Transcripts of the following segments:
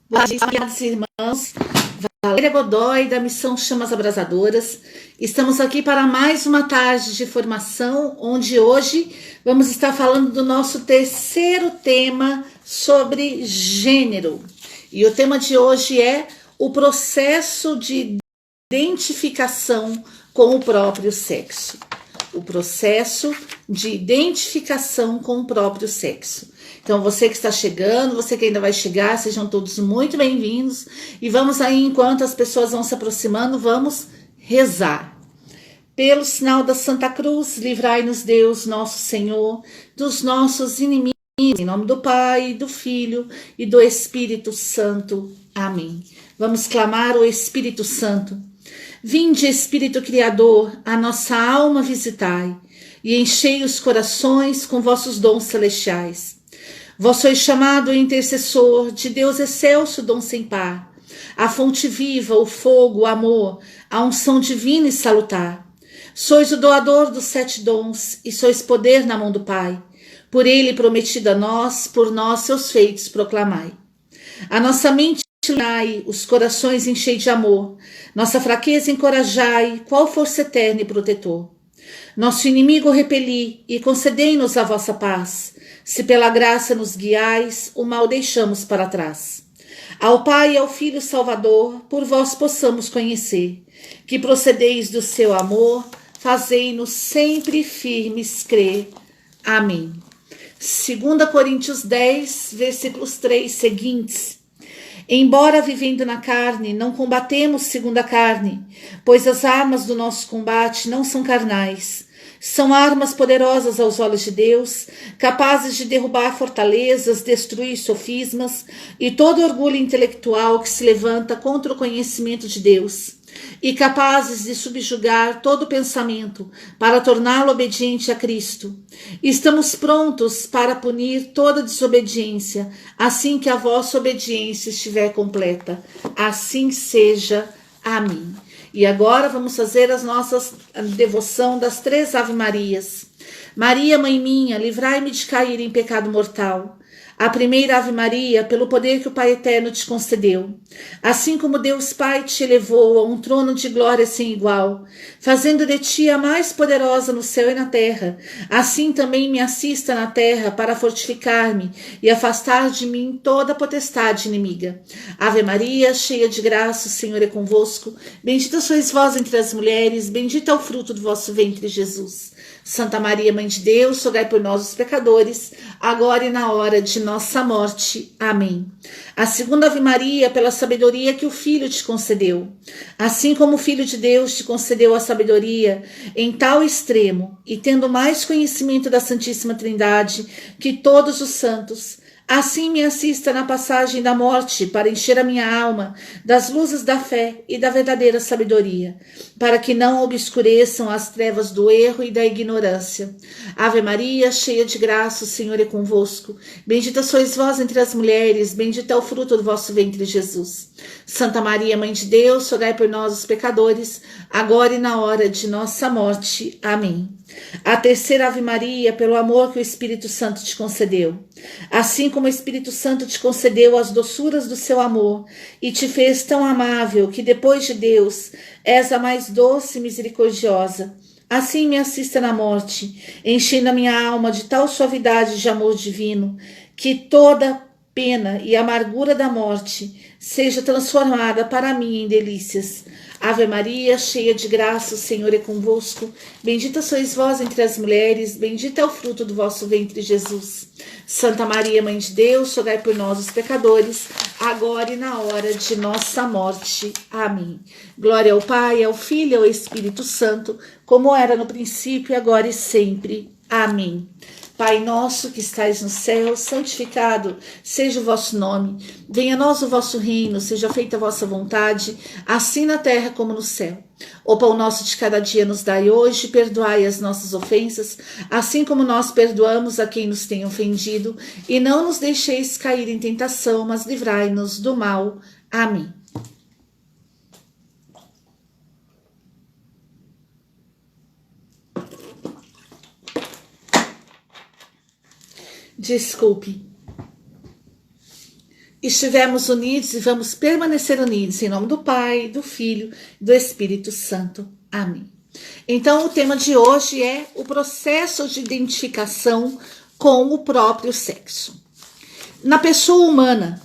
Boa noite, amados irmãos. Valéria Godoy, da Missão Chamas Abrasadoras. Estamos aqui para mais uma tarde de formação, onde hoje vamos estar falando do nosso terceiro tema sobre gênero. E o tema de hoje é o processo de identificação com o próprio sexo. O processo de identificação com o próprio sexo. Então, você que está chegando, você que ainda vai chegar, sejam todos muito bem-vindos. E vamos aí, enquanto as pessoas vão se aproximando, vamos rezar. Pelo sinal da Santa Cruz, livrai-nos Deus, nosso Senhor, dos nossos inimigos. Em nome do Pai, do Filho e do Espírito Santo. Amém. Vamos clamar o Espírito Santo. Vinde, Espírito Criador, a nossa alma visitai, e enchei os corações com vossos dons celestiais. Vós sois chamado intercessor de Deus excelso, dom sem par, a fonte viva, o fogo, o amor, a unção divina e salutar. Sois o doador dos 7 dons, e sois poder na mão do Pai. Por ele prometido a nós, por nós seus feitos proclamai. A nossa mente iluminai, os corações enchei de amor, nossa fraqueza encorajai, qual força eterna e protetor. Nosso inimigo repeli, e concedei-nos a vossa paz. Se pela graça nos guiais, o mal deixamos para trás. Ao Pai e ao Filho Salvador, por vós possamos conhecer, que procedeis do seu amor, fazei-nos sempre firmes crer. Amém. 2 Coríntios 10, versículos 3 seguintes. Embora vivendo na carne, não combatemos segundo a carne, pois as armas do nosso combate não são carnais. São armas poderosas aos olhos de Deus, capazes de derrubar fortalezas, destruir sofismas e todo orgulho intelectual que se levanta contra o conhecimento de Deus, e capazes de subjugar todo pensamento para torná-lo obediente a Cristo. Estamos prontos para punir toda desobediência, assim que a vossa obediência estiver completa. Assim seja. Amém. E agora vamos fazer a nossa devoção das 3 Ave Marias. Maria, Mãe minha, livrai-me de cair em pecado mortal. A primeira Ave Maria, pelo poder que o Pai Eterno te concedeu. Assim como Deus Pai te elevou a um trono de glória sem igual, fazendo de ti a mais poderosa no céu e na terra, assim também me assista na terra para fortificar-me e afastar de mim toda potestade inimiga. Ave Maria, cheia de graça, o Senhor é convosco. Bendita sois vós entre as mulheres, bendito é o fruto do vosso ventre, Jesus. Santa Maria, Mãe de Deus, rogai por nós os pecadores, agora e na hora de nossa morte. Amém. A segunda Ave Maria, pela sabedoria que o Filho te concedeu. Assim como o Filho de Deus te concedeu a sabedoria em tal extremo, e tendo mais conhecimento da Santíssima Trindade que todos os santos, assim me assista na passagem da morte para encher a minha alma das luzes da fé e da verdadeira sabedoria, para que não obscureçam as trevas do erro e da ignorância. Ave Maria, cheia de graça, o Senhor é convosco. Bendita sois vós entre as mulheres, bendito é o fruto do vosso ventre, Jesus. Santa Maria, Mãe de Deus, rogai por nós os pecadores, agora e na hora de nossa morte. Amém. A terceira Ave Maria, pelo amor que o Espírito Santo te concedeu. Assim como o Espírito Santo te concedeu as doçuras do seu amor e te fez tão amável que depois de Deus és a mais doce e misericordiosa, assim me assista na morte, enchendo a minha alma de tal suavidade de amor divino, que toda pena e amargura da morte seja transformada para mim em delícias. Ave Maria, cheia de graça, o Senhor é convosco. Bendita sois vós entre as mulheres, bendito é o fruto do vosso ventre, Jesus. Santa Maria, Mãe de Deus, rogai por nós os pecadores, agora e na hora de nossa morte. Amém. Glória ao Pai, ao Filho e ao Espírito Santo, como era no princípio, agora e sempre. Amém. Pai nosso que estais no céu, santificado seja o vosso nome. Venha a nós o vosso reino, seja feita a vossa vontade, assim na terra como no céu. O pão nosso de cada dia nos dai hoje, perdoai as nossas ofensas, assim como nós perdoamos a quem nos tem ofendido, e não nos deixeis cair em tentação, mas livrai-nos do mal. Amém. Desculpe. estivemos unidos e vamos permanecer unidos em nome do Pai, do Filho e do Espírito Santo. Amém. Então, o tema de hoje é o processo de identificação com o próprio sexo. Na pessoa humana,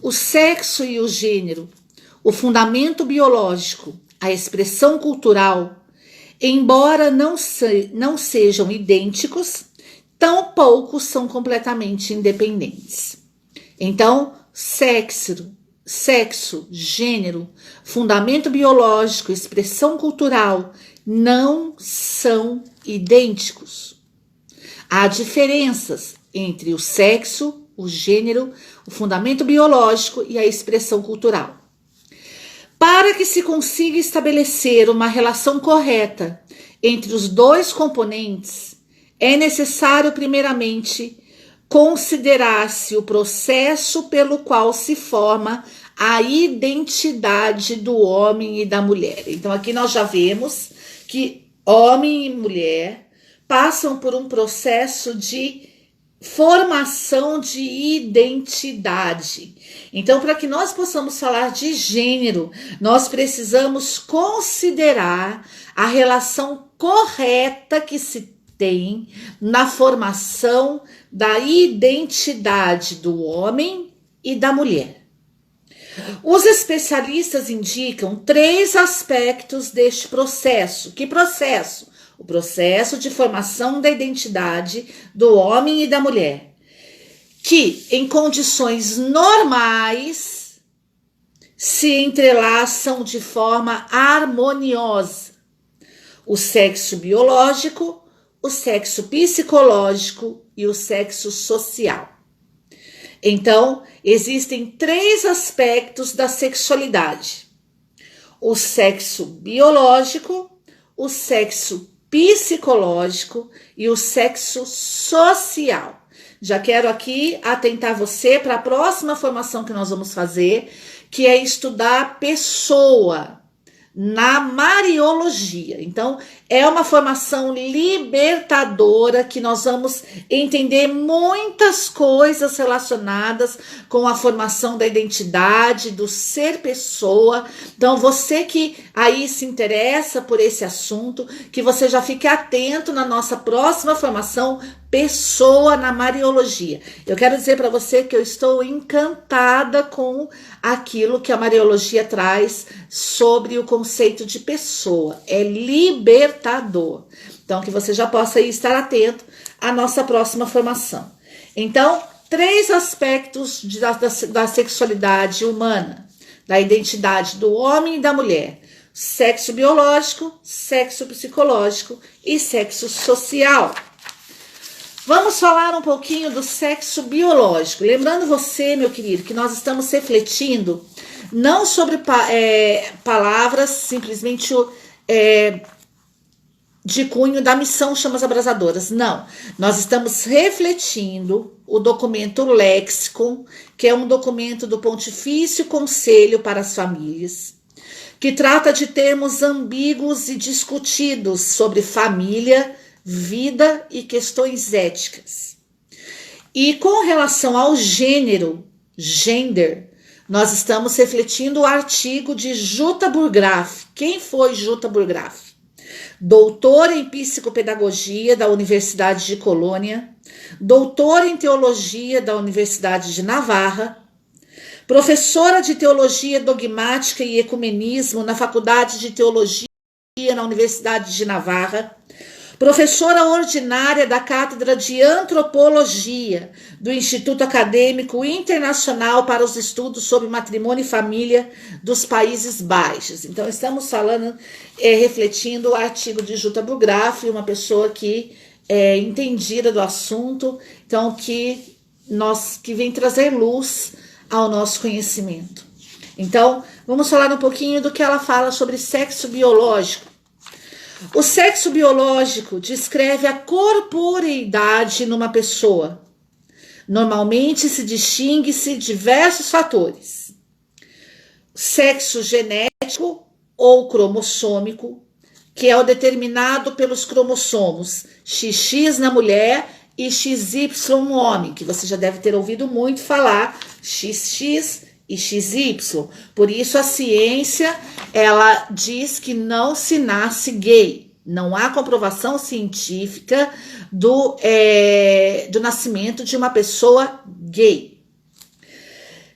o sexo e o gênero, o fundamento biológico, a expressão cultural, embora não sejam idênticos, tampouco são completamente independentes. Então, sexo, gênero, fundamento biológico, expressão cultural não são idênticos. Há diferenças entre o sexo, o gênero, o fundamento biológico e a expressão cultural. Para que se consiga estabelecer uma relação correta entre os dois componentes, é necessário, primeiramente, considerar-se o processo pelo qual se forma a identidade do homem e da mulher. Então, aqui nós já vemos que homem e mulher passam por um processo de formação de identidade. Então, para que nós possamos falar de gênero, nós precisamos considerar a relação correta que se tem na formação da identidade do homem e da mulher. Os especialistas indicam 3 aspectos deste processo. Que processo? O processo de formação da identidade do homem e da mulher, que em condições normais se entrelaçam de forma harmoniosa. O sexo biológico, o sexo psicológico e o sexo social. Então, existem 3 aspectos da sexualidade: o sexo biológico, o sexo psicológico e o sexo social. Já quero aqui atentar você para a próxima formação que nós vamos fazer, que é estudar a pessoa na Mariologia. Então, é uma formação libertadora que nós vamos entender muitas coisas relacionadas com a formação da identidade, do ser pessoa. Então, você que aí se interessa por esse assunto, que você já fique atento na nossa próxima formação, Pessoa na Mariologia. Eu quero dizer para você que eu estou encantada com aquilo que a Mariologia traz sobre o conceito de pessoa. É libertador. Então, que você já possa aí estar atento à nossa próxima formação. Então, 3 aspectos da sexualidade humana, da identidade do homem e da mulher: sexo biológico, sexo psicológico e sexo social. Vamos falar um pouquinho do sexo biológico. Lembrando você, meu querido, que nós estamos refletindo não sobre palavras simplesmente de cunho da missão Chamas Abrasadoras. Não, nós estamos refletindo o documento Lexicon, que é um documento do Pontifício Conselho para as Famílias, que trata de termos ambíguos e discutidos sobre família, vida e questões éticas. E com relação ao gênero, gender, nós estamos refletindo o artigo de Jutta Burggraff. Quem foi Jutta Burggraff? Doutora em psicopedagogia da Universidade de Colônia, doutora em teologia da Universidade de Navarra, professora de teologia dogmática e ecumenismo na Faculdade de Teologia na Universidade de Navarra, professora ordinária da Cátedra de Antropologia do Instituto Acadêmico Internacional para os Estudos sobre Matrimônio e Família dos Países Baixos. Então, estamos falando, refletindo o artigo de Jutta Burggraff, uma pessoa que é entendida do assunto, então que vem trazer luz ao nosso conhecimento. Então, vamos falar um pouquinho do que ela fala sobre sexo biológico. O sexo biológico descreve a corporeidade numa pessoa. Normalmente se distingue-se diversos fatores: sexo genético ou cromossômico, que é o determinado pelos cromossomos XX na mulher e XY no homem, que você já deve ter ouvido muito falar, XX e XY. Por isso a ciência, ela diz que não se nasce gay. Não há comprovação científica do nascimento de uma pessoa gay.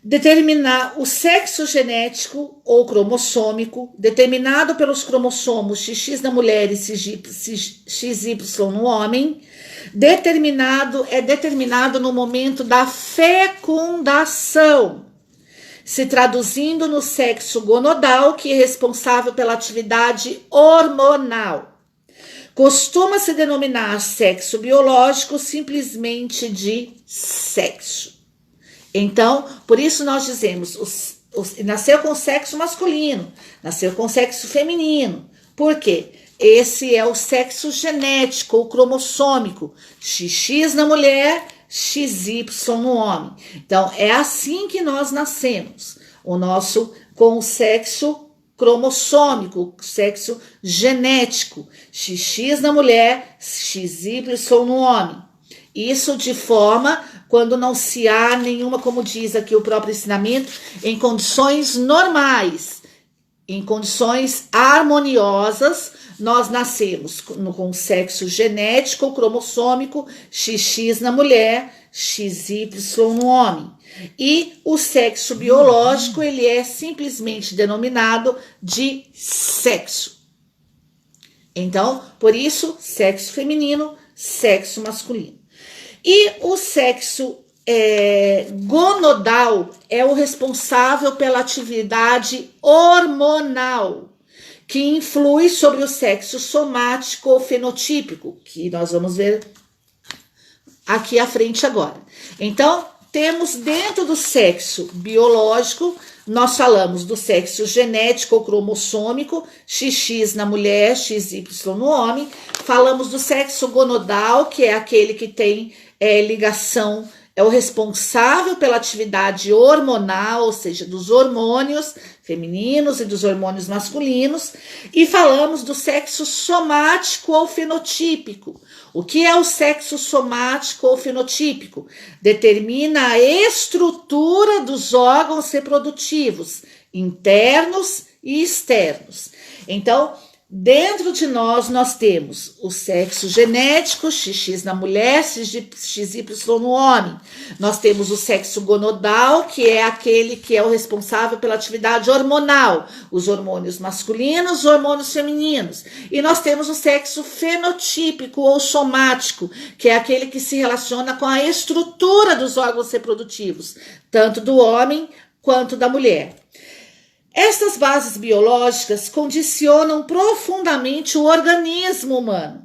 Determinar o sexo genético ou cromossômico, determinado pelos cromossomos XX na mulher e XY no homem, é determinado no momento da fecundação, se traduzindo no sexo gonodal, que é responsável pela atividade hormonal. Costuma-se denominar sexo biológico simplesmente de sexo. Então, por isso nós dizemos, nasceu com sexo masculino, nasceu com sexo feminino. Por quê? Esse é o sexo genético ou cromossômico, XX na mulher, XY no homem. Então, é assim que nós nascemos, com o sexo cromossômico, sexo genético, XX na mulher, XY no homem. Isso de forma quando não se há nenhuma, como diz aqui o próprio ensinamento, em condições normais, em condições harmoniosas, nós nascemos com sexo genético ou cromossômico, XX na mulher, XY no homem. E o sexo biológico, ele é simplesmente denominado de sexo. Então, por isso, sexo feminino, sexo masculino. E o sexo gonodal é o responsável pela atividade hormonal, que influi sobre o sexo somático ou fenotípico, que nós vamos ver aqui à frente agora. Então, temos dentro do sexo biológico, nós falamos do sexo genético ou cromossômico, XX na mulher, XY no homem. Falamos do sexo gonodal, que é aquele que tem ligação, é o responsável pela atividade hormonal, ou seja, dos hormônios femininos e dos hormônios masculinos. E falamos do sexo somático ou fenotípico. O que é o sexo somático ou fenotípico? Determina a estrutura dos órgãos reprodutivos, internos e externos. Então, dentro de nós temos o sexo genético, XX na mulher, XY no homem. Nós temos o sexo gonodal, que é aquele que é o responsável pela atividade hormonal, os hormônios masculinos, os hormônios femininos. E nós temos o sexo fenotípico ou somático, que é aquele que se relaciona com a estrutura dos órgãos reprodutivos, tanto do homem quanto da mulher. Estas bases biológicas condicionam profundamente o organismo humano,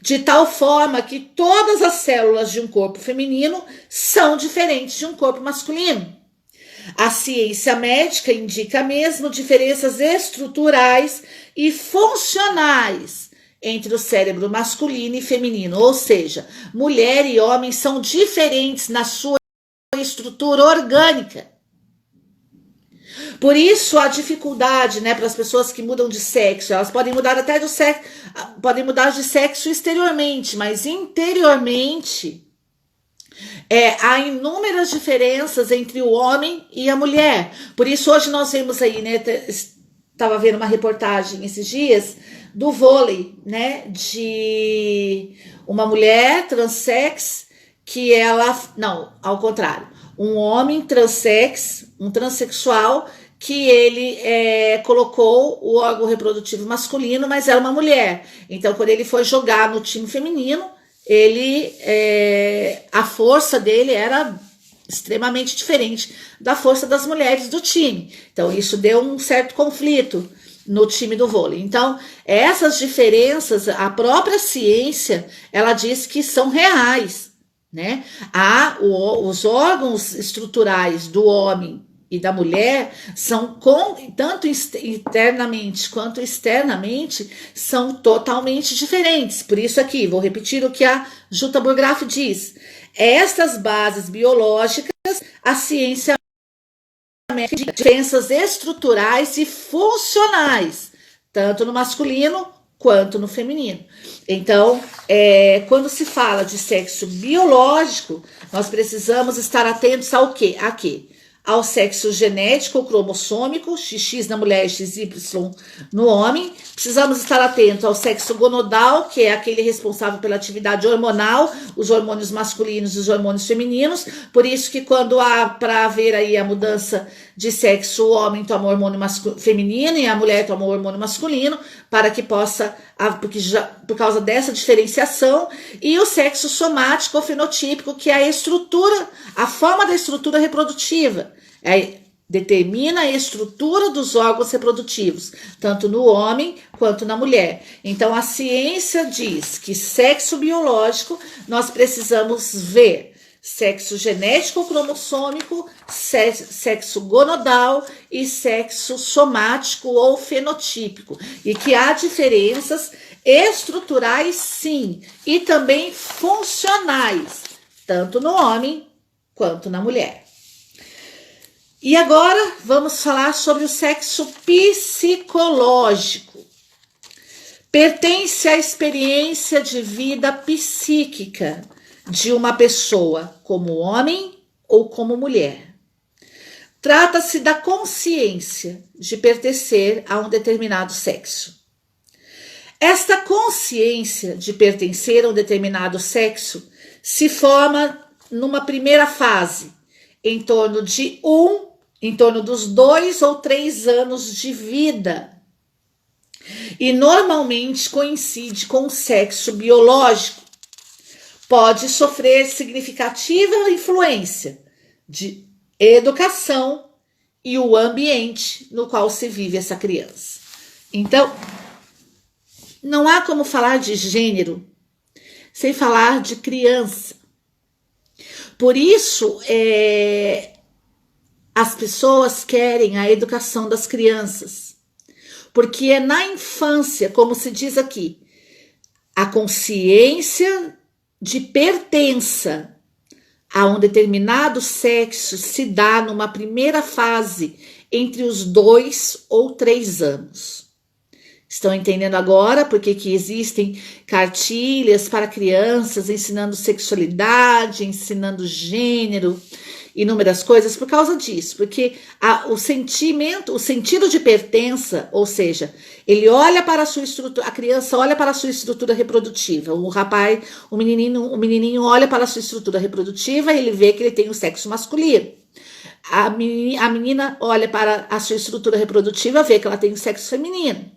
de tal forma que todas as células de um corpo feminino são diferentes de um corpo masculino. A ciência médica indica mesmo diferenças estruturais e funcionais entre o cérebro masculino e feminino, ou seja, mulher e homem são diferentes na sua estrutura orgânica. Por isso a dificuldade, para as pessoas que mudam de sexo, elas podem mudar até do sexo, podem mudar de sexo exteriormente, mas interiormente há inúmeras diferenças entre o homem e a mulher. Por isso hoje nós vemos aí, estava vendo uma reportagem esses dias do vôlei, de uma mulher transsex que ao contrário, um homem transsex, um transexual, que ele colocou o órgão reprodutivo masculino, mas era uma mulher. Então, quando ele foi jogar no time feminino, a força dele era extremamente diferente da força das mulheres do time. Então, isso deu um certo conflito no time do vôlei. Então, essas diferenças, a própria ciência, ela diz que são reais, os órgãos estruturais do homem e da mulher são, tanto internamente quanto externamente, são totalmente diferentes. Por isso aqui, vou repetir o que a Jutta Burgraff diz. Estas bases biológicas, a ciência médica de diferenças estruturais e funcionais, tanto no masculino quanto no feminino. Então, quando se fala de sexo biológico, nós precisamos estar atentos ao quê? A quê? Ao sexo genético ou cromossômico, XX na mulher e XY no homem. Precisamos estar atentos ao sexo gonodal, que é aquele responsável pela atividade hormonal, os hormônios masculinos e os hormônios femininos. Por isso que quando há para haver aí a mudança de sexo, o homem toma o hormônio feminino e a mulher toma o hormônio masculino, para que possa, por causa dessa diferenciação. E o sexo somático ou fenotípico, que é a estrutura, a forma da estrutura reprodutiva. Determina a estrutura dos órgãos reprodutivos, tanto no homem quanto na mulher. Então, a ciência diz que sexo biológico, nós precisamos ver sexo genético ou cromossômico, sexo gonodal e sexo somático ou fenotípico. E que há diferenças estruturais, sim, e também funcionais, tanto no homem quanto na mulher. E agora vamos falar sobre o sexo psicológico. Pertence à experiência de vida psíquica de uma pessoa, como homem ou como mulher. Trata-se da consciência de pertencer a um determinado sexo. Esta consciência de pertencer a um determinado sexo se forma numa primeira fase, em torno dos 2 ou 3 anos de vida. E normalmente coincide com o sexo biológico. Pode sofrer significativa influência de educação e o ambiente no qual se vive essa criança. Então, não há como falar de gênero sem falar de criança. Por isso, as pessoas querem a educação das crianças, porque é na infância, como se diz aqui, a consciência de pertença a um determinado sexo se dá numa primeira fase entre os 2 ou 3 anos. Estão entendendo agora por que existem cartilhas para crianças ensinando sexualidade, ensinando gênero, inúmeras coisas por causa disso, porque o sentido de pertença, ou seja, ele olha para a sua estrutura, a criança olha para a sua estrutura reprodutiva, o menininho olha para a sua estrutura reprodutiva e ele vê que ele tem o sexo masculino. A menina olha para a sua estrutura reprodutiva e vê que ela tem o sexo feminino.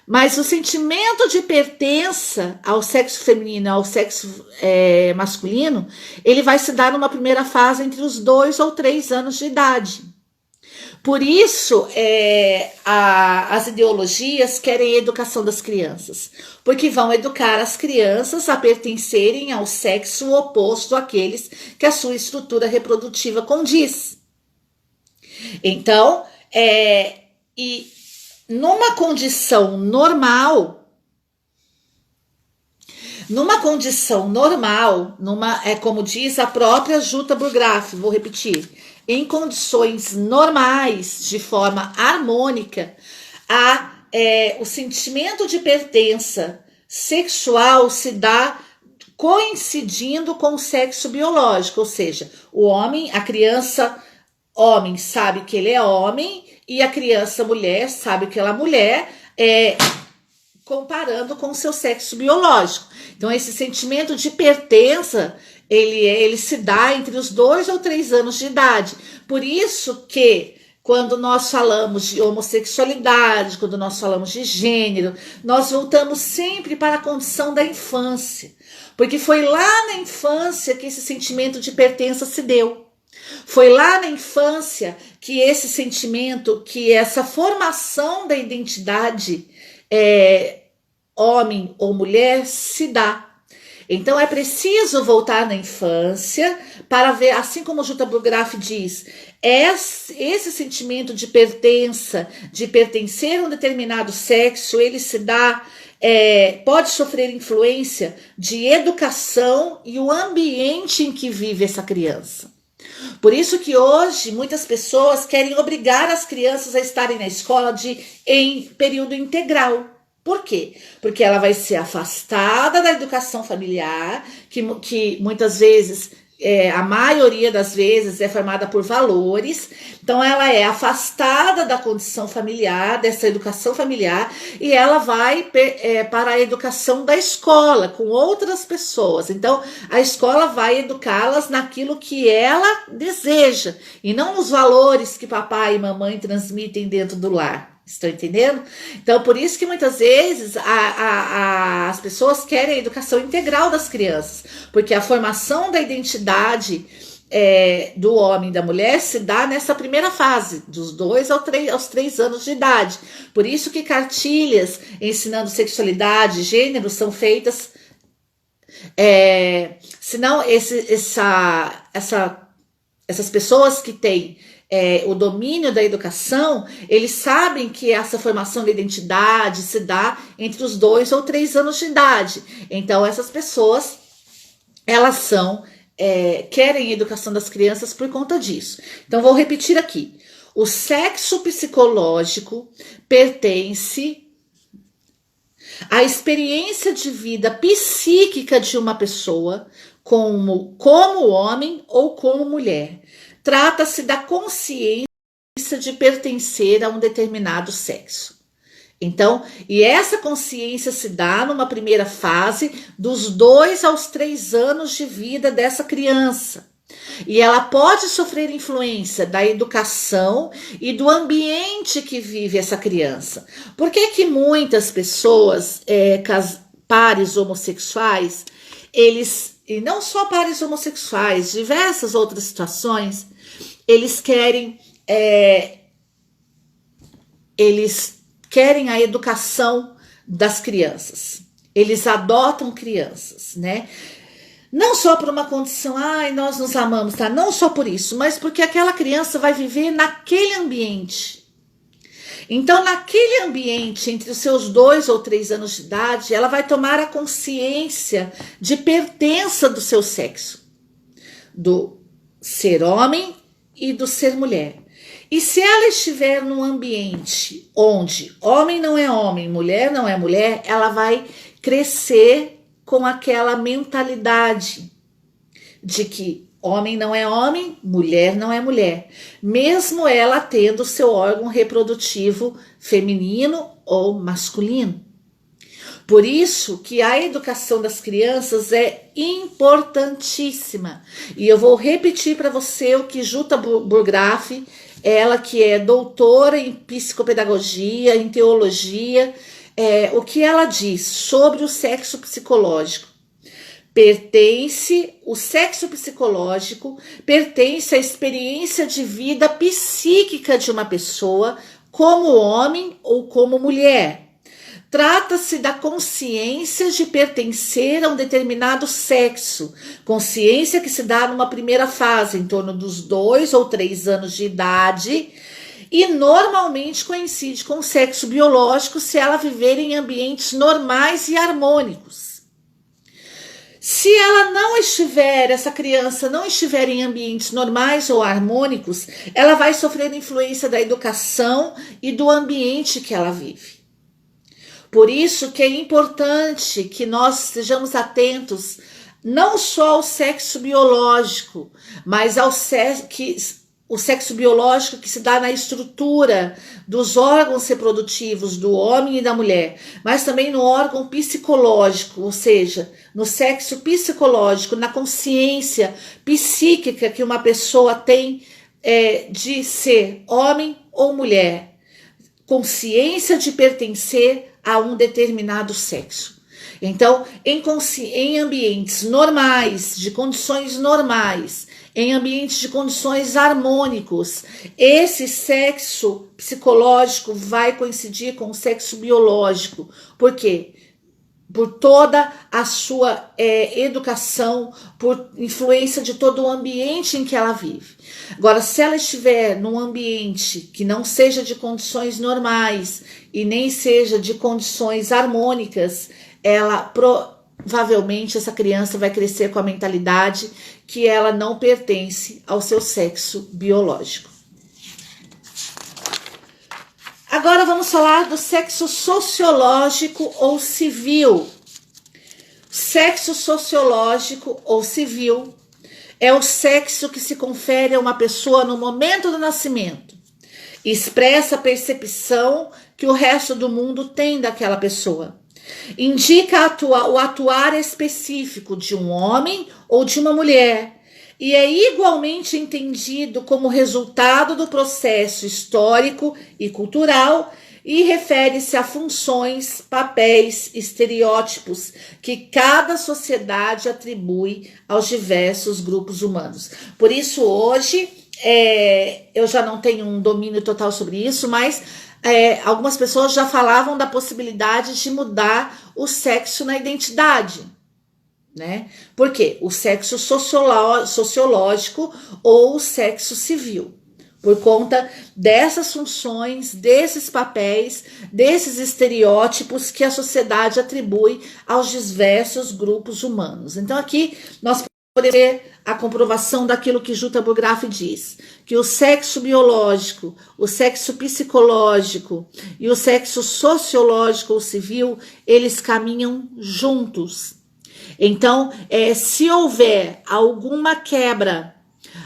Mas o sentimento de pertença ao sexo feminino, ao sexo masculino, ele vai se dar numa primeira fase entre os 2 ou 3 anos de idade. Por isso, as ideologias querem a educação das crianças, porque vão educar as crianças a pertencerem ao sexo oposto àqueles que a sua estrutura reprodutiva condiz. Então, numa condição normal, como diz a própria Jutta Burgraff, vou repetir, em condições normais, de forma harmônica, o sentimento de pertença sexual se dá coincidindo com o sexo biológico, ou seja, a criança homem sabe que ele é homem e a criança mulher sabe que ela é mulher, comparando com o seu sexo biológico. Então, esse sentimento de pertença, ele se dá entre os 2 ou 3 anos de idade. Por isso que, quando nós falamos de homossexualidade, quando nós falamos de gênero, nós voltamos sempre para a condição da infância. Porque foi lá na infância que esse sentimento de pertença se deu. Foi lá na infância que esse sentimento, que essa formação da identidade homem ou mulher se dá. Então é preciso voltar na infância para ver, assim como Jutta Burgraff diz, esse sentimento de pertença, de pertencer a um determinado sexo, ele se dá, pode sofrer influência de educação e o ambiente em que vive essa criança. Por isso que hoje muitas pessoas querem obrigar as crianças a estarem na escola em período integral. Por quê? Porque ela vai ser afastada da educação familiar, que muitas vezes, a maioria das vezes, é formada por valores. Então, ela é afastada da condição familiar, dessa educação familiar, e ela vai para a educação da escola, com outras pessoas. Então, a escola vai educá-las naquilo que ela deseja, e não nos valores que papai e mamãe transmitem dentro do lar. Estão entendendo? Então, por isso que muitas vezes as pessoas querem a educação integral das crianças, porque a formação da identidade do homem e da mulher se dá nessa primeira fase, dos 2 aos 3 anos de idade. Por isso que cartilhas ensinando sexualidade, gênero são feitas, senão essas pessoas que têm o domínio da educação, eles sabem que essa formação da identidade se dá entre os 2 ou 3 anos de idade. Então, essas pessoas, elas querem a educação das crianças por conta disso. Então, vou repetir aqui. O sexo psicológico pertence à experiência de vida psíquica de uma pessoa, como homem ou como mulher. Trata-se da consciência de pertencer a um determinado sexo. Então, e essa consciência se dá numa primeira fase, dos 2 aos 3 anos de vida dessa criança. E ela pode sofrer influência da educação e do ambiente que vive essa criança. Por que muitas pessoas, pares homossexuais, e não só pares homossexuais, diversas outras situações, eles querem a educação das crianças. Eles adotam crianças, né? Não só por uma condição, nós nos amamos, tá? Não só por isso, mas porque aquela criança vai viver naquele ambiente. Então, naquele ambiente, entre os seus 2 ou 3 anos de idade, ela vai tomar a consciência de pertença do seu sexo, do ser homem e do ser mulher. E se ela estiver num ambiente onde homem não é homem, mulher não é mulher, ela vai crescer com aquela mentalidade de que homem não é homem, mulher não é mulher, mesmo ela tendo seu órgão reprodutivo feminino ou masculino. Por isso que a educação das crianças é importantíssima. E eu vou repetir para você o que Jutta Burgraff, ela que é doutora em psicopedagogia, em teologia, o que ela diz sobre o sexo psicológico. O sexo psicológico pertence à experiência de vida psíquica de uma pessoa, como homem ou como mulher. Trata-se da consciência de pertencer a um determinado sexo, consciência que se dá numa primeira fase, em torno dos 2 ou 3 anos de idade, e normalmente coincide com o sexo biológico se ela viver em ambientes normais e harmônicos. Se essa criança não estiver em ambientes normais ou harmônicos, ela vai sofrer influência da educação e do ambiente que ela vive. Por isso que é importante que nós estejamos atentos não só ao sexo biológico, mas o sexo biológico que se dá na estrutura dos órgãos reprodutivos do homem e da mulher, mas também no órgão psicológico, ou seja, no sexo psicológico, na consciência psíquica que uma pessoa tem de ser homem ou mulher, consciência de pertencer a um determinado sexo. Então, em ambientes normais, de condições normais, em ambientes de condições harmônicos, esse sexo psicológico vai coincidir com o sexo biológico. Por quê? Por toda a sua educação, por influência de todo o ambiente em que ela vive. Agora, se ela estiver num ambiente que não seja de condições normais e nem seja de condições harmônicas, provavelmente essa criança vai crescer com a mentalidade que ela não pertence ao seu sexo biológico. Agora vamos falar do sexo sociológico ou civil. Sexo sociológico ou civil é o sexo que se confere a uma pessoa no momento do nascimento. Expressa a percepção que o resto do mundo tem daquela pessoa. Indica o atuar específico de um homem ou de uma mulher e é igualmente entendido como resultado do processo histórico e cultural e refere-se a funções, papéis, estereótipos que cada sociedade atribui aos diversos grupos humanos. Por isso, hoje, eu já não tenho um domínio total sobre isso, mas algumas pessoas já falavam da possibilidade de mudar o sexo na identidade, né? Por quê? O sexo sociológico ou o sexo civil. Por conta dessas funções, desses papéis, desses estereótipos que a sociedade atribui aos diversos grupos humanos. Então aqui nós podemos ver a comprovação daquilo que Jutta Burggraff diz, que o sexo biológico, o sexo psicológico e o sexo sociológico ou civil, eles caminham juntos. Então, se houver alguma quebra,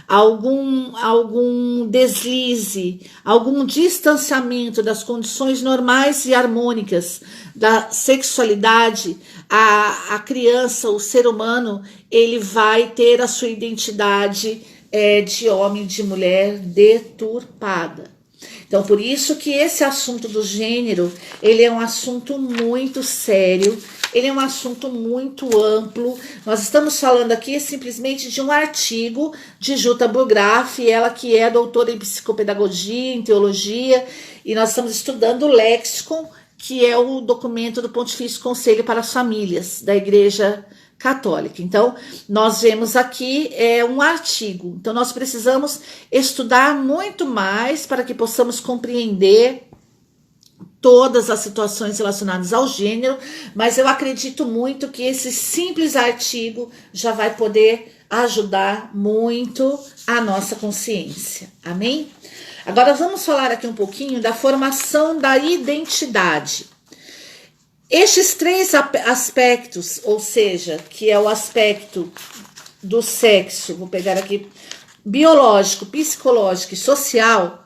algum deslize, algum distanciamento das condições normais e harmônicas da sexualidade, a criança, o ser humano, ele vai ter a sua identidade de homem e de mulher deturpada. Então, por isso que esse assunto do gênero, ele é um assunto muito sério, ele é um assunto muito amplo. Nós estamos falando aqui simplesmente de um artigo de Jutta Burggraff, ela que é doutora em psicopedagogia, em teologia, e nós estamos estudando o Lexicon, que é o documento do Pontifício Conselho para as Famílias da Igreja Católica. Então, nós vemos aqui um artigo. Então, nós precisamos estudar muito mais para que possamos compreender todas as situações relacionadas ao gênero, mas eu acredito muito que esse simples artigo já vai poder ajudar muito a nossa consciência. Amém? Agora vamos falar aqui um pouquinho da formação da identidade. Estes três aspectos, ou seja, que é o aspecto do sexo, vou pegar aqui, biológico, psicológico e social,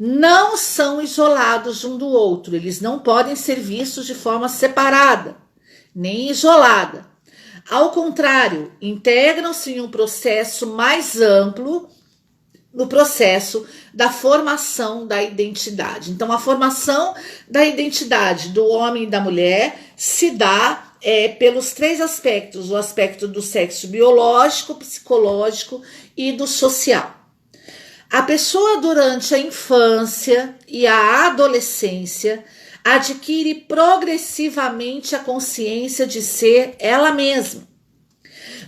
não são isolados um do outro, eles não podem ser vistos de forma separada, nem isolada. Ao contrário, integram-se em um processo mais amplo, no processo da formação da identidade. Então, a formação da identidade do homem e da mulher se dá pelos três aspectos, o aspecto do sexo biológico, psicológico e do social. A pessoa durante a infância e a adolescência adquire progressivamente a consciência de ser ela mesma.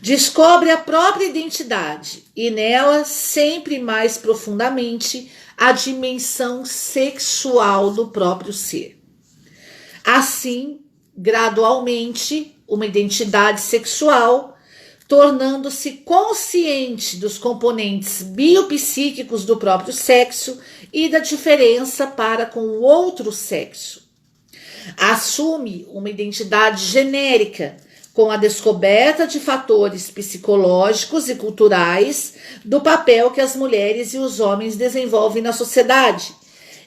Descobre a própria identidade e nela, sempre mais profundamente, a dimensão sexual do próprio ser. Assim, gradualmente, uma identidade sexual tornando-se consciente dos componentes biopsíquicos do próprio sexo e da diferença para com o outro sexo. Assume uma identidade genérica, com a descoberta de fatores psicológicos e culturais do papel que as mulheres e os homens desenvolvem na sociedade.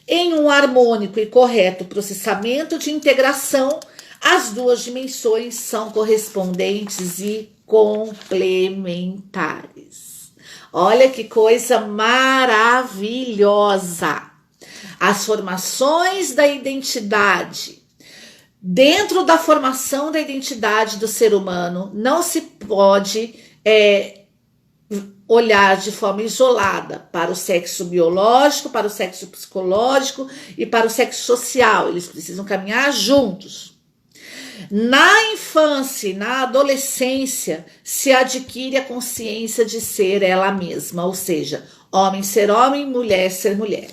Em um harmônico e correto processamento de integração, as duas dimensões são correspondentes e complementares. Olha que coisa maravilhosa! As formações da identidade. Dentro da formação da identidade do ser humano, não se pode olhar de forma isolada para o sexo biológico, para o sexo psicológico e para o sexo social. Eles precisam caminhar juntos. Na infância e na adolescência se adquire a consciência de ser ela mesma, ou seja, homem ser homem, mulher ser mulher.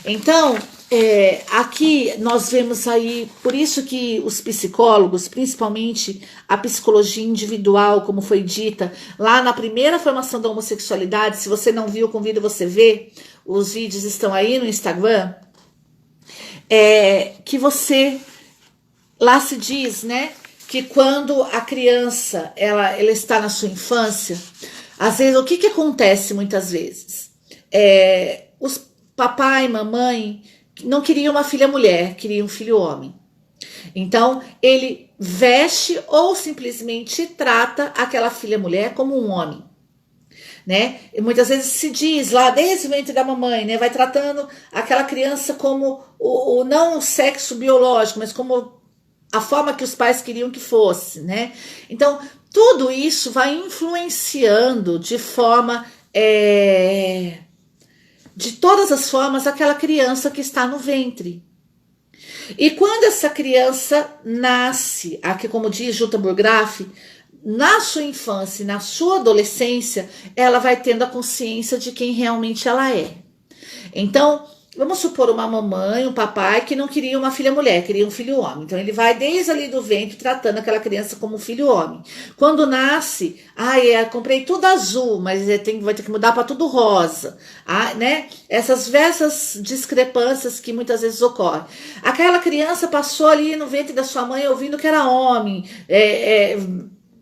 Então, aqui nós vemos aí, por isso que os psicólogos, principalmente a psicologia individual, como foi dita lá na primeira formação da homossexualidade, se você não viu, convido você a ver, os vídeos estão aí no Instagram, que você, lá se diz, né, que quando a criança ela está na sua infância, às vezes o que acontece muitas vezes? Os papai e mamãe não queriam uma filha mulher, queriam um filho homem. Então ele veste ou simplesmente trata aquela filha mulher como um homem, né? E muitas vezes se diz lá desde o ventre da mamãe, né? Vai tratando aquela criança como não o sexo biológico, mas como a forma que os pais queriam que fosse, né? Então tudo isso vai influenciando de forma de todas as formas aquela criança que está no ventre. E quando essa criança nasce, aqui como diz Jutta Burgraff, na sua infância e na sua adolescência, ela vai tendo a consciência de quem realmente ela é. Então, vamos supor uma mamãe, um papai que não queria uma filha mulher, queria um filho homem. Então ele vai desde ali do ventre tratando aquela criança como um filho homem. Quando nasce, comprei tudo azul, mas vai ter que mudar para tudo rosa, né? Essas diversas discrepâncias que muitas vezes ocorrem. Aquela criança passou ali no ventre da sua mãe ouvindo que era homem,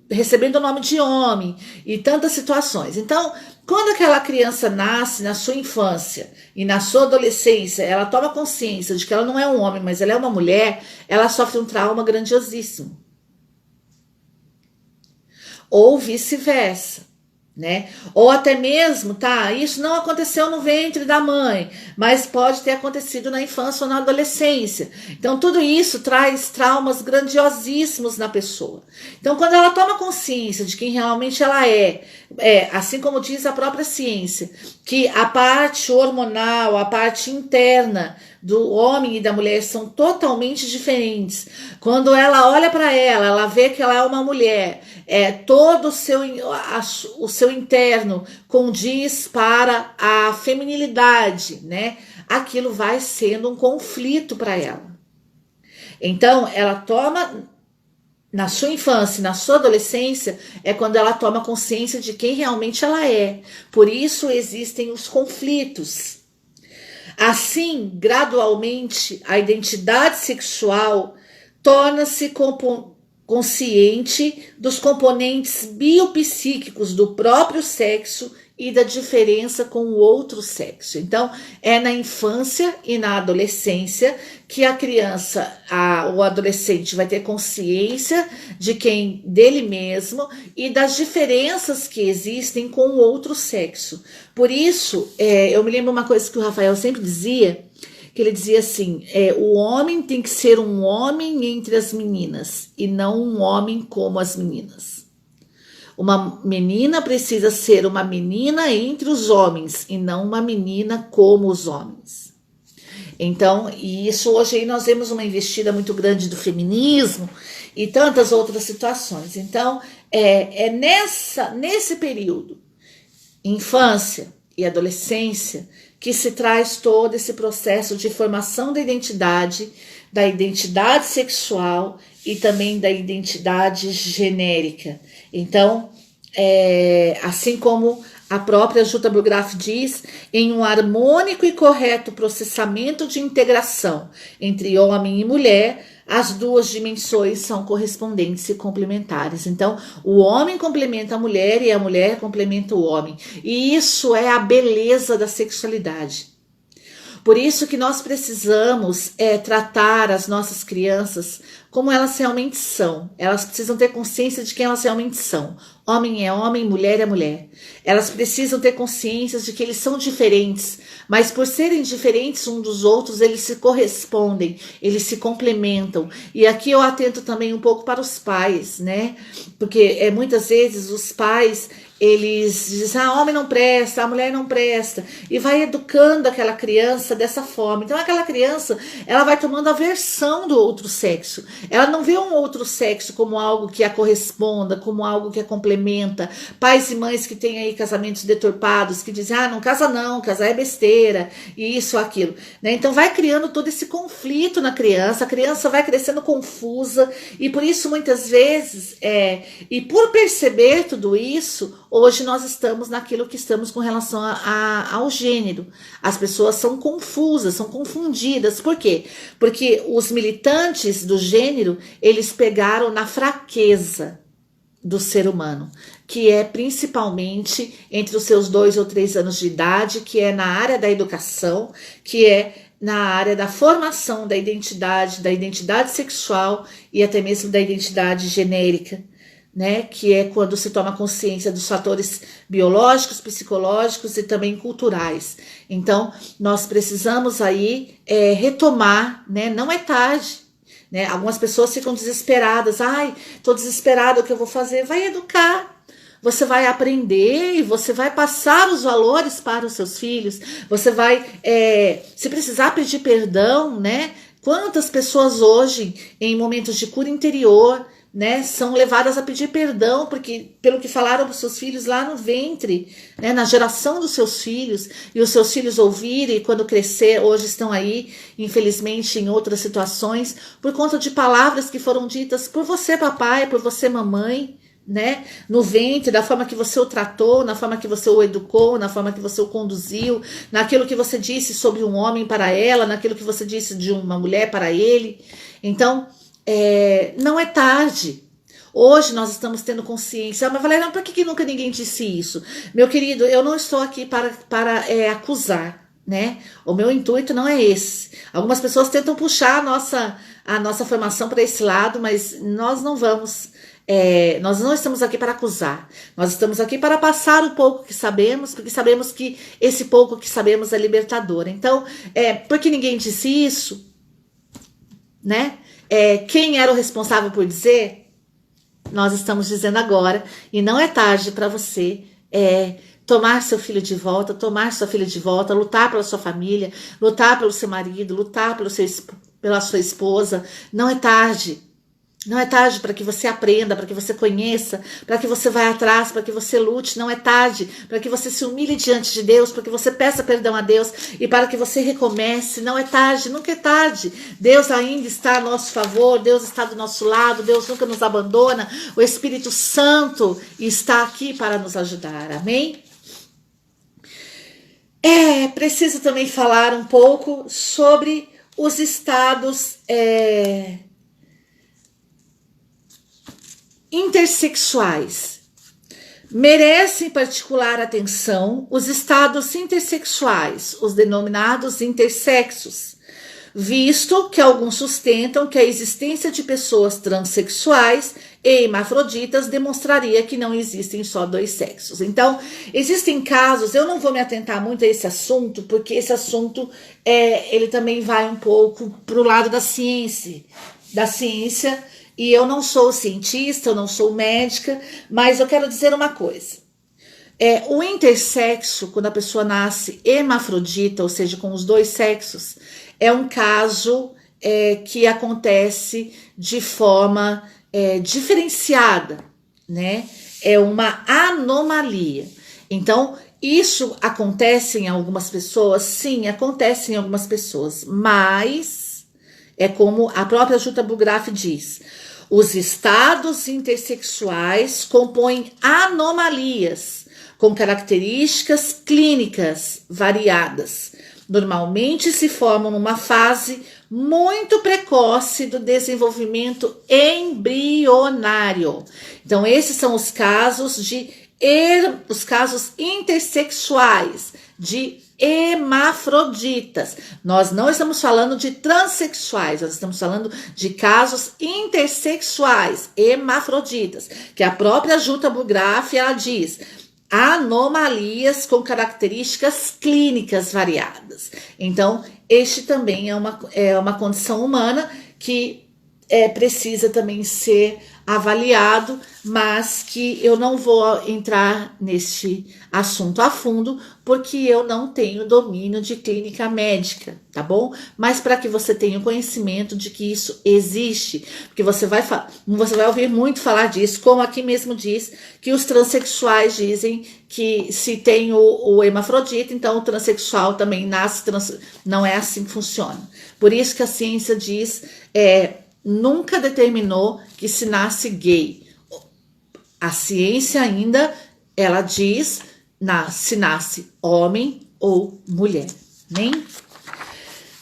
recebendo o nome de homem e tantas situações. Então, quando aquela criança nasce na sua infância e na sua adolescência, ela toma consciência de que ela não é um homem, mas ela é uma mulher, ela sofre um trauma grandiosíssimo. Ou vice-versa, né? Ou até mesmo, isso não aconteceu no ventre da mãe, mas pode ter acontecido na infância ou na adolescência. Então tudo isso traz traumas grandiosíssimos na pessoa. Então quando ela toma consciência de quem realmente ela assim como diz a própria ciência, que a parte hormonal, a parte interna do homem e da mulher são totalmente diferentes. Quando ela olha para ela vê que ela é uma mulher, todo o seu interno condiz para a feminilidade, né? Aquilo vai sendo um conflito para ela. Então, ela toma, na sua infância, na sua adolescência, é quando ela toma consciência de quem realmente ela é. Por isso existem os conflitos. Assim, gradualmente, a identidade sexual torna-se consciente dos componentes biopsíquicos do próprio sexo e da diferença com o outro sexo. Então, é na infância e na adolescência que a criança, o adolescente vai ter consciência dele mesmo e das diferenças que existem com o outro sexo. Por isso, eu me lembro uma coisa que o Rafael sempre dizia, que ele dizia assim, o homem tem que ser um homem entre as meninas e não um homem como as meninas. Uma menina precisa ser uma menina entre os homens e não uma menina como os homens. Então, e isso hoje aí nós vemos uma investida muito grande do feminismo e tantas outras situações. Então, nesse período, infância e adolescência, que se traz todo esse processo de formação da identidade sexual e também da identidade genérica. Então, assim como a própria Jutta Burgraff diz, em um harmônico e correto processamento de integração entre homem e mulher, as duas dimensões são correspondentes e complementares. Então, o homem complementa a mulher e a mulher complementa o homem. E isso é a beleza da sexualidade. Por isso que nós precisamos tratar as nossas crianças como elas realmente são. Elas precisam ter consciência de quem elas realmente são. Homem é homem, mulher é mulher. Elas precisam ter consciência de que eles são diferentes, mas por serem diferentes uns dos outros, eles se correspondem, eles se complementam. E aqui eu atento também um pouco para os pais, né? Porque muitas vezes os pais, eles dizem, homem não presta, a mulher não presta, e vai educando aquela criança dessa forma. Então aquela criança, ela vai tomando aversão do outro sexo. Ela não vê um outro sexo como algo que a corresponda, como algo que a complementa. Pais e mães que têm aí casamentos deturpados, que dizem, não casa não, casar é besteira, e isso, aquilo, né? Então vai criando todo esse conflito na criança, a criança vai crescendo confusa, e por isso muitas vezes, e por perceber tudo isso, hoje nós estamos naquilo que estamos com relação ao gênero. As pessoas são confusas, são confundidas. Por quê? Porque os militantes do gênero, eles pegaram na fraqueza do ser humano, que é principalmente entre os seus 2 ou 3 anos de idade, que é na área da educação, que é na área da formação da identidade sexual e até mesmo da identidade genérica, né? Que é quando se toma consciência dos fatores biológicos, psicológicos e também culturais. Então, nós precisamos aí retomar, né? Não é tarde, né? Algumas pessoas ficam desesperadas. Ai, tô desesperada, o que eu vou fazer? Vai educar. Você vai aprender e você vai passar os valores para os seus filhos. Você vai, se precisar pedir perdão, né? Quantas pessoas hoje, em momentos de cura interior, né, são levadas a pedir perdão porque pelo que falaram para os seus filhos lá no ventre, né, na geração dos seus filhos, e os seus filhos ouvirem, e quando crescer, hoje estão aí, infelizmente, em outras situações, por conta de palavras que foram ditas por você, papai, por você, mamãe, né, no ventre, da forma que você o tratou, na forma que você o educou, na forma que você o conduziu, naquilo que você disse sobre um homem para ela, naquilo que você disse de uma mulher para ele. Então, não é tarde. Hoje nós estamos tendo consciência. Mas Valéria, por que nunca ninguém disse isso? Meu querido, eu não estou aqui para acusar, né? O meu intuito não é esse. Algumas pessoas tentam puxar a nossa formação para esse lado, mas nós não vamos. Nós não estamos aqui para acusar. Nós estamos aqui para passar o pouco que sabemos, porque sabemos que esse pouco que sabemos é libertador. Então, por que ninguém disse isso, né? Quem era o responsável por dizer? Nós estamos dizendo agora, e não é tarde para você tomar seu filho de volta, tomar sua filha de volta, lutar pela sua família, lutar pelo seu marido, lutar pela sua esposa. Não é tarde. Não é tarde para que você aprenda, para que você conheça, para que você vá atrás, para que você lute. Não é tarde para que você se humilhe diante de Deus, para que você peça perdão a Deus e para que você recomece. Não é tarde, nunca é tarde. Deus ainda está a nosso favor, Deus está do nosso lado, Deus nunca nos abandona. O Espírito Santo está aqui para nos ajudar. Amém? Preciso também falar um pouco sobre os estados intersexuais. Merecem particular atenção os estados intersexuais, os denominados intersexos, visto que alguns sustentam que a existência de pessoas transexuais e hermafroditas demonstraria que não existem só 2 sexos. Então, existem casos, eu não vou me atentar muito a esse assunto, porque esse assunto ele também vai um pouco para o lado da ciência, e eu não sou cientista, eu não sou médica, mas eu quero dizer uma coisa. O intersexo, quando a pessoa nasce hermafrodita, ou seja, com os 2 sexos, é um caso que acontece de forma diferenciada, né? É uma anomalia. Então, isso acontece em algumas pessoas? Sim, acontece em algumas pessoas, mas é como a própria Jutta Bugraf diz: os estados intersexuais compõem anomalias com características clínicas variadas. Normalmente se formam numa fase muito precoce do desenvolvimento embrionário. Então, esses são os casos os casos intersexuais, de hermafroditas. Nós não estamos falando de transexuais, nós estamos falando de casos intersexuais, hermafroditas, que a própria Jutta Bugraf, ela diz: anomalias com características clínicas variadas. Então, este também é uma condição humana que precisa também ser avaliado, mas que eu não vou entrar neste assunto a fundo, porque eu não tenho domínio de clínica médica, tá bom? Mas para que você tenha o conhecimento de que isso existe, porque você vai ouvir muito falar disso, como aqui mesmo diz, que os transexuais dizem que se tem o hermafrodita, então o transexual também nasce não é assim que funciona. Por isso que a ciência diz, nunca determinou que se nasce gay. A ciência ainda ela diz se nasce homem ou mulher, né?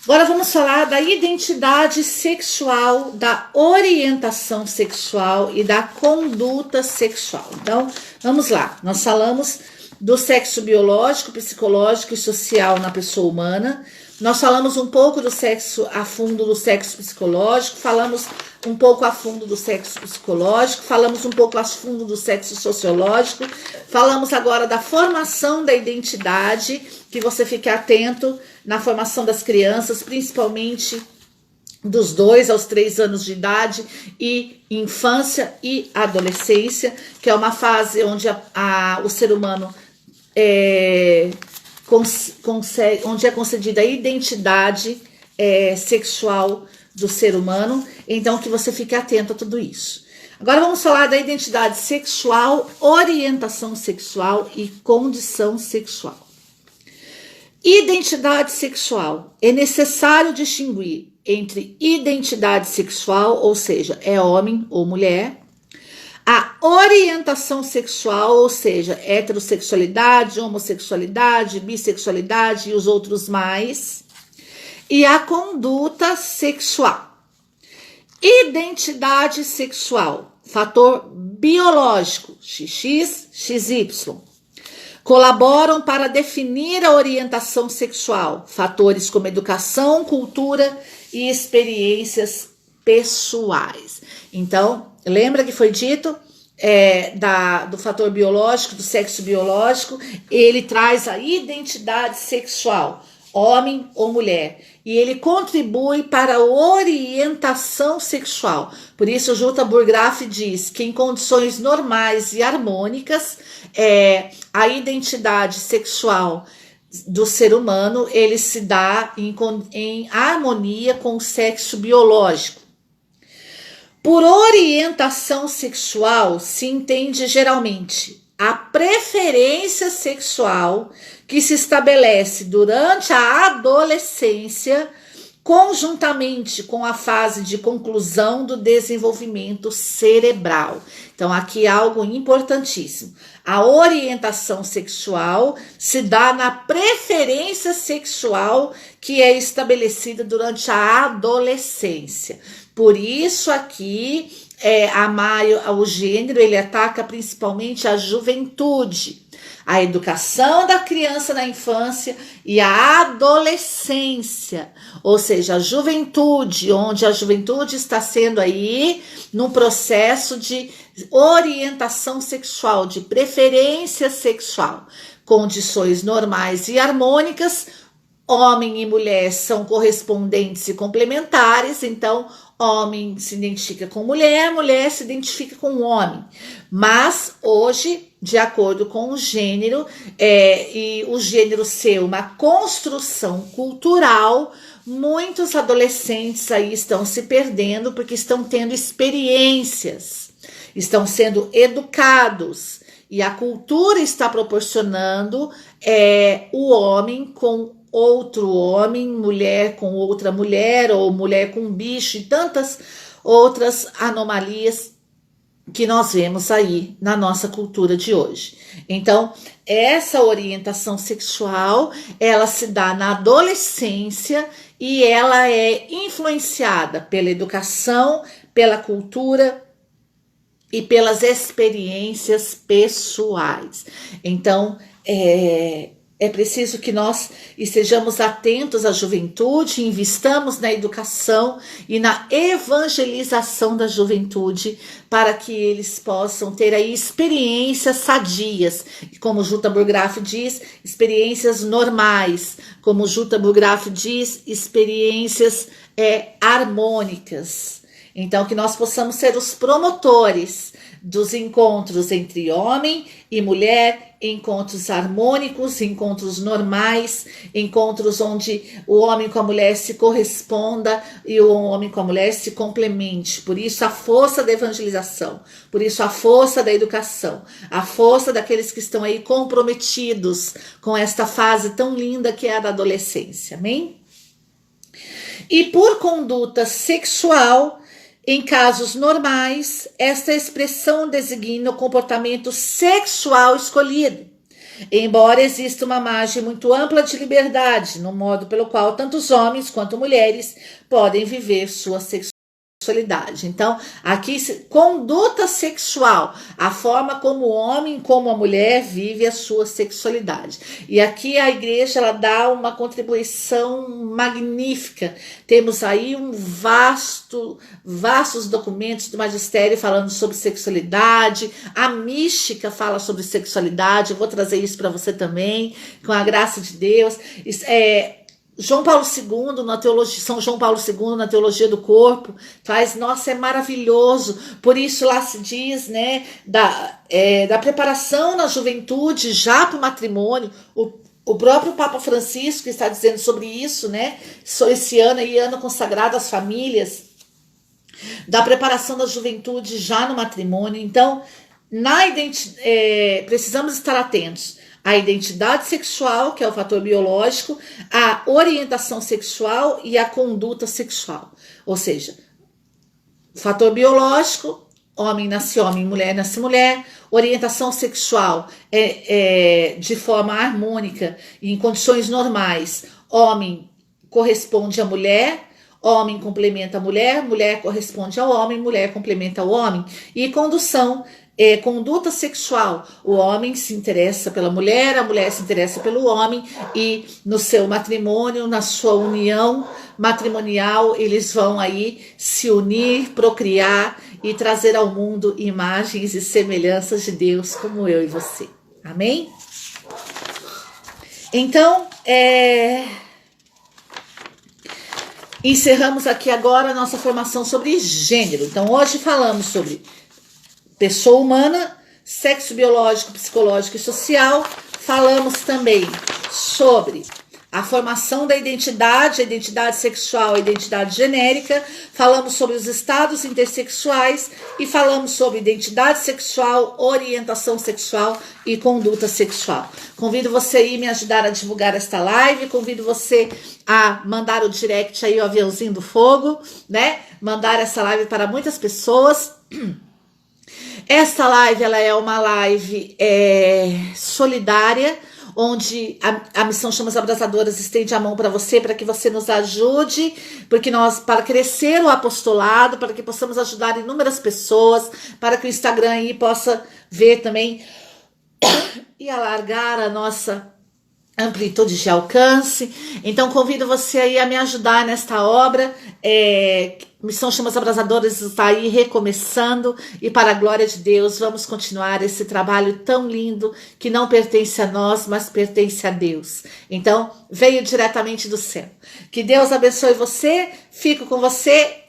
Agora vamos falar da identidade sexual, da orientação sexual e da conduta sexual. Então, vamos lá. Nós falamos do sexo biológico, psicológico e social na pessoa humana. Nós falamos um pouco do sexo a fundo do sexo psicológico, falamos um pouco a fundo do sexo psicológico, falamos um pouco a fundo do sexo sociológico, falamos agora da formação da identidade, que você fique atento na formação das crianças, principalmente dos 2 aos 3 anos de idade, e infância e adolescência, que é uma fase onde o ser humano onde é concedida a identidade sexual do ser humano. Então, que você fique atento a tudo isso. Agora vamos falar da identidade sexual, orientação sexual e condição sexual. Identidade sexual. É necessário distinguir entre identidade sexual, ou seja, é homem ou mulher, a orientação sexual, ou seja, heterossexualidade, homossexualidade, bissexualidade e os outros mais, e a conduta sexual. Identidade sexual, fator biológico, XX, XY. Colaboram para definir a orientação sexual, fatores como educação, cultura e experiências pessoais. Então, lembra que foi dito do fator biológico, do sexo biológico, ele traz a identidade sexual, homem ou mulher, e ele contribui para a orientação sexual. Por isso, Jutta Burggraff diz que em condições normais e harmônicas, a identidade sexual do ser humano, ele se dá em harmonia com o sexo biológico. Por orientação sexual se entende geralmente a preferência sexual que se estabelece durante a adolescência, conjuntamente com a fase de conclusão do desenvolvimento cerebral. Então, aqui é algo importantíssimo. A orientação sexual se dá na preferência sexual que é estabelecida durante a adolescência. Por isso aqui, o gênero, ele ataca principalmente a juventude, a educação da criança na infância e a adolescência, ou seja, a juventude, onde a juventude está sendo aí num processo de orientação sexual, de preferência sexual, condições normais e harmônicas. Homem e mulher são correspondentes e complementares, então homem se identifica com mulher, mulher se identifica com homem. Mas hoje, de acordo com o gênero, e o gênero ser uma construção cultural, muitos adolescentes aí estão se perdendo porque estão tendo experiências, estão sendo educados, e a cultura está proporcionando o homem com outro homem, mulher com outra mulher, ou mulher com um bicho, e tantas outras anomalias que nós vemos aí na nossa cultura de hoje. Então, essa orientação sexual, ela se dá na adolescência e ela é influenciada pela educação, pela cultura e pelas experiências pessoais. Então, é preciso que nós estejamos atentos à juventude, investamos na educação e na evangelização da juventude para que eles possam ter aí experiências sadias, como Jutta Burggraff diz, experiências normais, como Jutta Burggraff diz, experiências harmônicas. Então, que nós possamos ser os promotores dos encontros entre homem e mulher, encontros harmônicos, encontros normais, encontros onde o homem com a mulher se corresponda e o homem com a mulher se complemente. Por isso a força da evangelização, por isso a força da educação, a força daqueles que estão aí comprometidos com esta fase tão linda que é a da adolescência, amém? E por conduta sexual, Em casos normais, esta expressão designa o comportamento sexual escolhido, embora exista uma margem muito ampla de liberdade no modo pelo qual tanto os homens quanto mulheres podem viver sua sexualidade. Então, aqui, conduta sexual, a forma como o homem, como a mulher vive a sua sexualidade. E aqui a igreja ela dá uma contribuição magnífica. Temos aí vastos documentos do magistério falando sobre sexualidade. A mística fala sobre sexualidade. Eu vou trazer isso para você também, com a graça de Deus. João Paulo II, na teologia, São João Paulo II, na teologia do corpo, faz, nossa, é maravilhoso. Por isso lá se diz, né, da preparação na juventude já para o matrimônio. O próprio Papa Francisco está dizendo sobre isso, né, esse ano consagrado às famílias, da preparação da juventude já no matrimônio. Então, precisamos estar atentos a identidade sexual, que é o fator biológico, a orientação sexual e a conduta sexual. Ou seja, fator biológico, homem nasce homem, mulher nasce mulher. Orientação sexual de forma harmônica e em condições normais. Homem corresponde à mulher, homem complementa a mulher, mulher corresponde ao homem, mulher complementa o homem. E conduta sexual, o homem se interessa pela mulher, a mulher se interessa pelo homem, e no seu matrimônio, na sua união matrimonial, eles vão aí se unir, procriar e trazer ao mundo imagens e semelhanças de Deus, como eu e você. Amém? Então, encerramos aqui agora a nossa formação sobre gênero. Então, hoje falamos sobre pessoa humana, sexo biológico, psicológico e social. Falamos também sobre a formação da identidade, a identidade sexual, a identidade genérica. Falamos sobre os estados intersexuais e falamos sobre identidade sexual, orientação sexual e conduta sexual. Convido você a me ajudar a divulgar esta live, convido você a mandar o direct aí, o aviãozinho do fogo, né? Mandar essa live para muitas pessoas. Esta live ela é uma live solidária, onde a Missão Chamas Abrasadoras estende a mão para você, para que você nos ajude, para crescer o apostolado, para que possamos ajudar inúmeras pessoas, para que o Instagram aí possa ver também e alargar a nossa amplitude de alcance. Então convido você aí a me ajudar nesta obra. Missão Chamas Abrasadoras está aí recomeçando, e para a glória de Deus vamos continuar esse trabalho tão lindo que não pertence a nós, mas pertence a Deus. Então veio diretamente do céu. Que Deus abençoe você. Fico com você.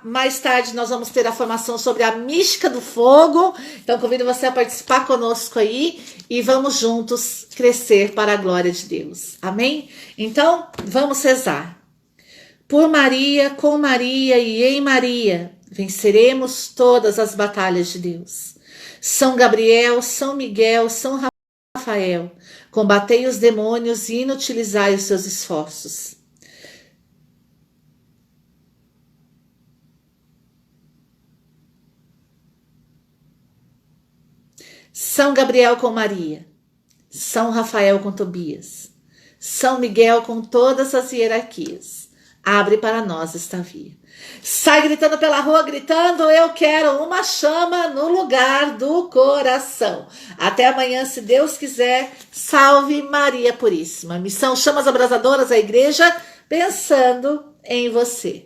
Mais tarde nós vamos ter a formação sobre a mística do fogo. Então convido você a participar conosco aí e vamos juntos crescer para a glória de Deus. Amém? Então vamos rezar. Por Maria, com Maria e em Maria, venceremos todas as batalhas de Deus. São Gabriel, São Miguel, São Rafael, combatei os demônios e inutilizai os seus esforços. São Gabriel com Maria, São Rafael com Tobias, São Miguel com todas as hierarquias. Abre para nós esta via. Sai gritando pela rua, gritando: eu quero uma chama no lugar do coração. Até amanhã, se Deus quiser. Salve Maria Puríssima. Missão Chamas Abrasadoras, a igreja pensando em você.